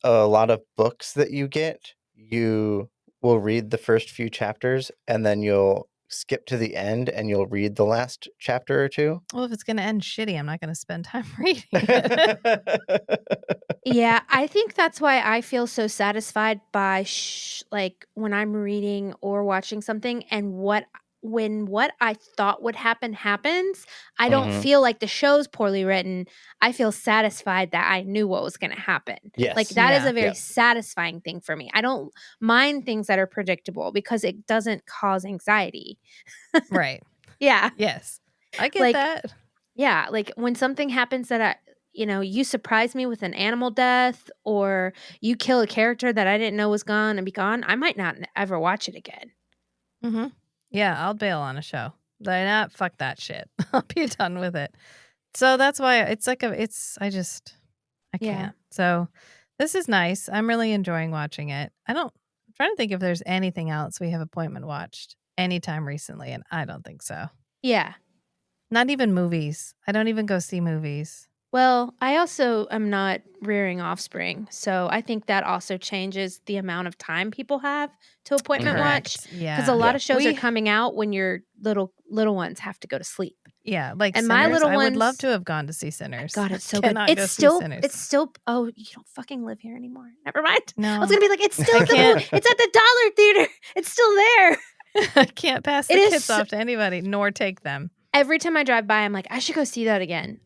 a lot of books that you get, you will read the first few chapters and then you'll skip to the end and you'll read the last chapter or two. Well, if it's going to end shitty, I'm not going to spend time reading it. Yeah, I think that's why I feel so satisfied by like when I'm reading or watching something and when what I thought would happen happens, I don't Mhm. feel like the show's poorly written. I feel satisfied that I knew what was going to happen. Yes. Like that is Yeah. a very Yep. satisfying thing for me. I don't mind things that are predictable because it doesn't cause anxiety. Right. Yeah. Yes. I get Like, that. Yeah, like when something happens that you surprise me with an animal death or you kill a character that I didn't know was gone and be gone, I might not ever watch it again. Mm-hmm. Yeah, I'll bail on a show. Fuck that shit. I'll be done with it. So that's why it's like I Yeah. can't. So this is nice. I'm really enjoying watching it. I'm trying to think if there's anything else we have appointment watched anytime recently, and I don't think so. Yeah. Not even movies. I don't even go see movies. Well, I also am not rearing offspring, so I think that also changes the amount of time people have to appointment watch. Correct. Yeah. Because a lot Yeah. of shows are coming out when your little ones have to go to sleep. Yeah, like And my Sinners, little I would love ones- to have gone to see Sinners. God, it's so I good. cannot go It's see still, Sinners. oh, you don't fucking live here anymore. Never mind. I No, was gonna be like, it's still I at the can't. it's at the Dollar Theater. It's still there. I can't pass the It is kids so- off to anybody, nor take them. Every time I drive by, I'm like, I should go see that again.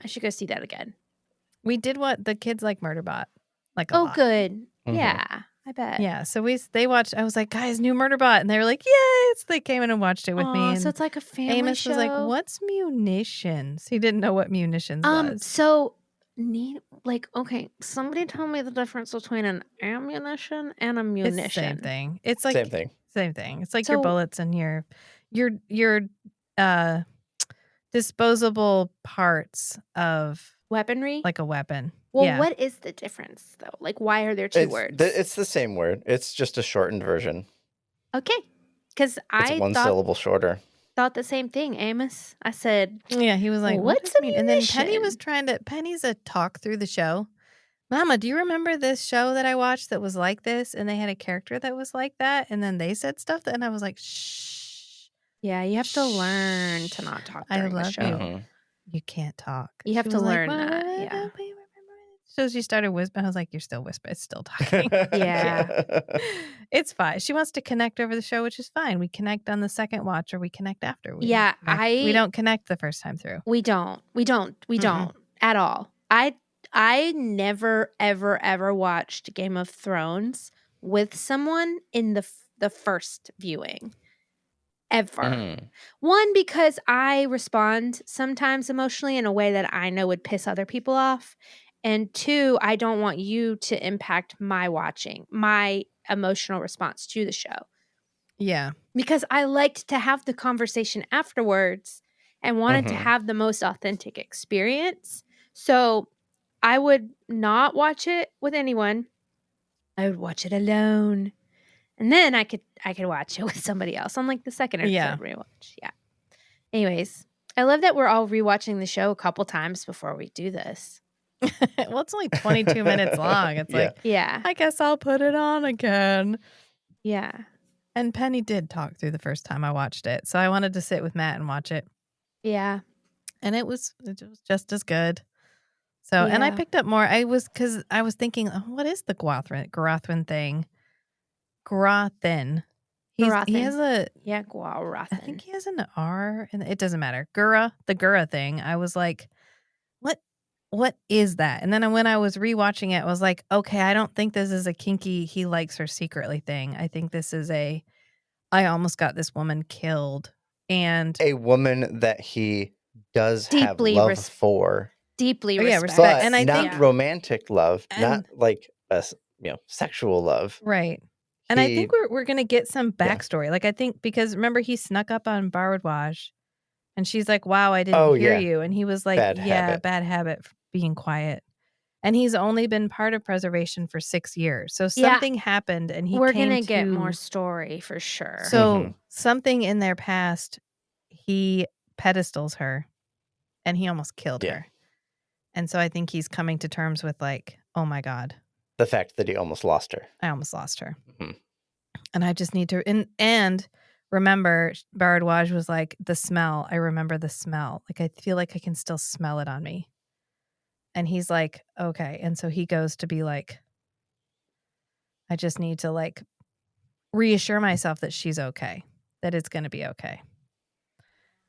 We did what the kids like Murderbot, like a Oh, lot. good. Mhm. Yeah, I bet. Yeah, so they watched. I was like, guys, new Murderbot, and they were like, yay! So they came in and watched it with me. Aw, And so it's like a family Amos show. was like, "What's munitions?" He didn't know what munitions was. So okay, somebody tell me the difference between an ammunition and a It's munition. the same thing. It's like Same thing. Same thing. It's like your So- bullets and your disposable parts of Weaponry? like a weapon. Well, yeah. what is the difference though? Like, why are there two words? It's the same word. It's just a shortened version. Okay, because It's I one syllable shorter. thought the same thing, Amos. I said, Yeah, he was like, What's "What a does And then Penny was munition? Penny's a talk through the show. Mama, do you remember this show that I watched that was like this? And they had a character that was like that, and then they said stuff and I was like, shh. yeah, you have to learn to not talk I during the love show. you. Mhm. You can't talk. You have She to was like, learn "What? that, yeah. So she started whispering. I was like, "You're still whispering. It's still talking." Yeah. It's fine. She wants to connect over the show, which is fine. We connect on the second watch, or we connect after. We Yeah, we don't connect the first time through. We don't Mm-mm. at all. I never ever watched Game of Thrones with someone in the first viewing. Ever. Mhm. One, because I respond sometimes emotionally in a way that I know would piss other people off. And two, I don't want you to impact my emotional response to the show. Yeah. Because I liked to have the conversation afterwards and wanted to Mhm. have the most authentic experience. So I would not watch it with anyone. I would watch it alone. And then I could watch it with somebody else on like the second or Yeah. third rewatch. Yeah. Anyways, I love that we're all rewatching the show a couple times before we do this. Well, it's only 22 minutes long. It's Yeah. like, Yeah. I guess I'll put it on again. Yeah. And Penny did talk through the first time I watched it. So I wanted to sit with Matt and watch it. Yeah. And it was just as good. So, and I Yeah. picked up more. Because I was thinking, oh, what is the Grathin thing? Grathin. He has a, Yeah, I Grathin. think he has an R, and it doesn't matter. The Gura thing. I was like, what is that? And then when I was rewatching it, I was like, okay, I don't think this is a kinky he likes her secretly thing. I think this is I almost got this woman killed, and A woman that he does Deeply have love for, Deeply Oh, yeah, respect. respect. but And I not think- romantic love, And- not like sexual love. right. And I think He- we're gonna get some Yeah. backstory. Like I think because remember he snuck up on Bharadwaj, and she's like, "Wow, I didn't Oh, hear yeah. you," and he was like, Bad "Yeah, habit. bad habit, for being quiet." And he's only been part of preservation for 6 years, so Yeah. something happened, and We're came gonna get to- more story for sure. So Mhm. something in their past, he pedestals her, and he almost killed Yeah. her. And so I think he's coming to terms with like, oh my God, The fact that he almost lost her. I almost lost her. Mhm. And I just need to and remember Bharadwaj was like, the smell. I remember the smell. Like I feel like I can still smell it on me. And he's like, okay. And so he goes to be like, I just need to like reassure myself that she's okay, that it's going to be okay.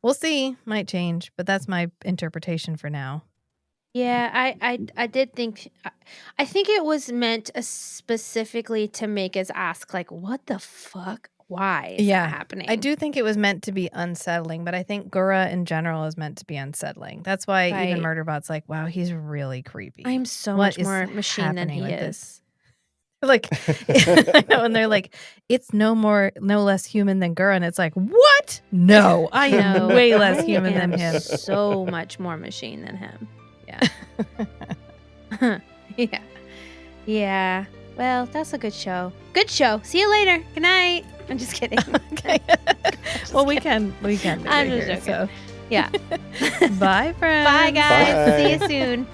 We'll see. Might change, but that's my interpretation for now. Yeah, I did think I think it was meant specifically to make us ask like, what the fuck? Why is Yeah, that happening? I do think it was meant to be unsettling, but I think Gura in general is meant to be unsettling. That's why even Right. Murderbot's like, wow, he's really creepy. I'm so What much is more machine than happening he with is. this? Like, I know, and they're like, it's no less human than Gura, and it's like, what? No, I am No, way less I human am than him. So much more machine than him. Yeah. Yeah. Yeah. Well, that's a good show. Good show. See you later. Good night. I'm just kidding. Okay. Well, we can do I'm it just here, joking. Yeah. so. Bye, friends. Bye, guys. Bye. See you soon.